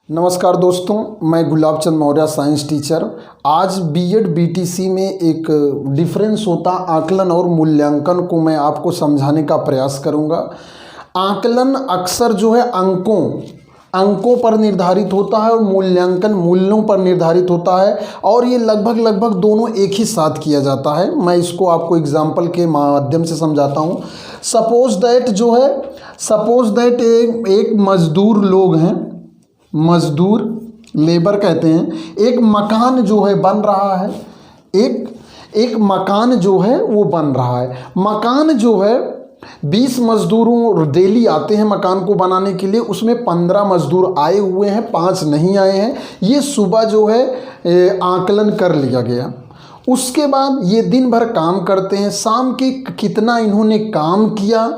नमस्कार दोस्तों, मैं गुलाब चंद मौर्य साइंस टीचर। आज बीएड बीटीसी में एक डिफरेंस होता आकलन और मूल्यांकन को मैं आपको समझाने का प्रयास करूंगा। आकलन अक्सर जो है अंकों पर निर्धारित होता है और मूल्यांकन मूल्यों पर निर्धारित होता है, और ये लगभग दोनों एक ही साथ किया जाता है। मैं इसको आपको एग्जाम्पल के माध्यम से समझाता हूँ। सपोज दैट एक मजदूर लोग हैं, मजदूर लेबर कहते हैं। एक मकान जो है बन रहा है, एक मकान जो है वो बन रहा है। मकान जो है 20 मजदूरों डेली आते हैं मकान को बनाने के लिए, उसमें 15 मजदूर आए हुए हैं, 5 नहीं आए हैं। ये सुबह जो है आकलन कर लिया गया। उसके बाद ये दिन भर काम करते हैं, शाम के कितना इन्होंने काम किया,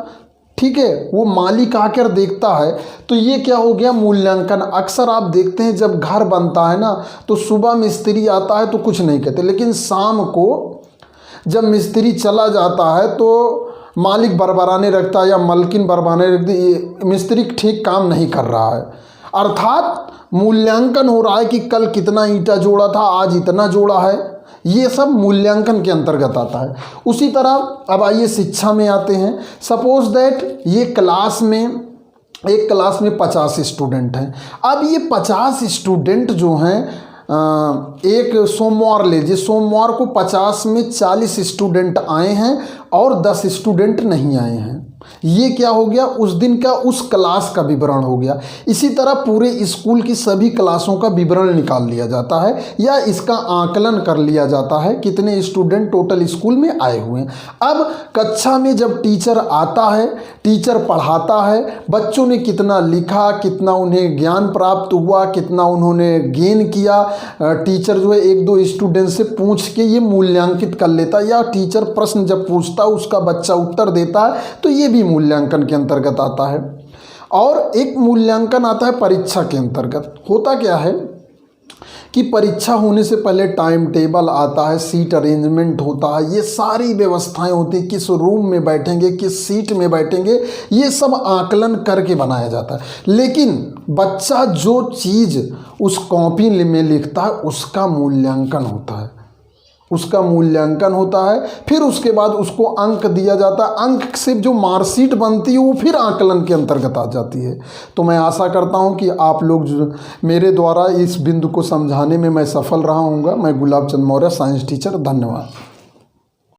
ठीक है, वो मालिक आकर देखता है। तो ये क्या हो गया, मूल्यांकन। अक्सर आप देखते हैं जब घर बनता है ना, तो सुबह मिस्त्री आता है तो कुछ नहीं कहते, लेकिन शाम को जब मिस्त्री चला जाता है तो मालिक बरबराने रखता है या मालकिन बरबराने रखती है, ये मिस्त्री ठीक काम नहीं कर रहा है। अर्थात मूल्यांकन हो रहा है कि कल कितना ईंटा जोड़ा था, आज इतना जोड़ा है। ये सब मूल्यांकन के अंतर्गत आता है। उसी तरह अब आइए शिक्षा में आते हैं। सपोज दैट ये एक क्लास में 50 स्टूडेंट हैं। अब ये 50 स्टूडेंट जो हैं, एक सोमवार लीजिए, सोमवार को 50 में 40 स्टूडेंट आए हैं और 10 स्टूडेंट नहीं आए हैं। ये क्या हो गया, उस दिन का उस क्लास का विवरण हो गया। इसी तरह पूरे स्कूल की सभी क्लासों का विवरण निकाल लिया जाता है या इसका आकलन कर लिया जाता है, कितने स्टूडेंट टोटल स्कूल में आए हुए हैं। अब कक्षा में जब टीचर आता है, टीचर पढ़ाता है, बच्चों ने कितना लिखा, कितना उन्हें ज्ञान प्राप्त हुआ, कितना उन्होंने गेन किया, टीचर जो है 1-2 स्टूडेंट से पूछ के ये मूल्यांकित कर लेता है, या टीचर प्रश्न जब पूछता है उसका बच्चा उत्तर देता है, तो ये भी मूल्यांकन के अंतर्गत आता है। और एक मूल्यांकन आता है परीक्षा के अंतर्गत। होता क्या है कि परीक्षा होने से पहले टाइम टेबल आता है, सीट अरेंजमेंट होता है, ये सारी व्यवस्थाएं होती हैं, किस रूम में बैठेंगे, किस सीट में बैठेंगे, ये सब आकलन करके बनाया जाता है। लेकिन बच्चा जो चीज़ उस कॉपी में लिखता है उसका मूल्यांकन होता है, फिर उसके बाद उसको अंक दिया जाता है। अंक से जो मार्कशीट बनती है वो फिर आकलन के अंतर्गत आ जाती है। तो मैं आशा करता हूं कि आप लोग जो मेरे द्वारा इस बिंदु को समझाने में मैं सफल रहा हूँगा। मैं गुलाब चंद मौर्य साइंस टीचर, धन्यवाद।